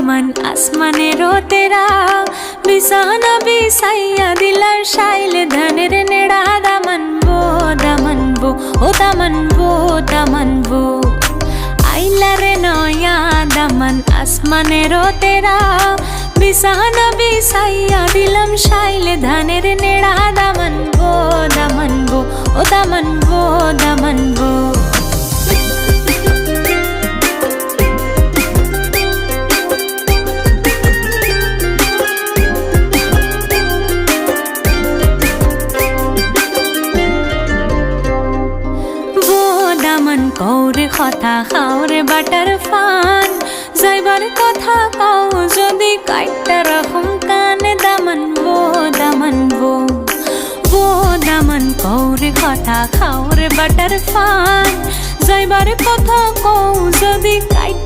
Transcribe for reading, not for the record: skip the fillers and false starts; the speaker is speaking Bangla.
দামান আসমানেরও তেরা বিছানা বিছাইয়া দিলার শাইলে ধানের নেড়া দামানবো দামানবো ও দামানবো দামানবো আইলা রে নয়া দামান আসমানেরও তেরা বিছানা বিছাইয়া দিলাম শাইলে ধানের নেড়া দামানবো দামানবো ও দামানবো দামানবো কৌরে কথা খাওরে বাটার ফান যাইবার কথা কও যদি কাইটা রকম কানে দামানবো দামানবো বো দামান কৌরে কথা খাওরে বাটার ফান যাইবার কথা কও যদি কাইটা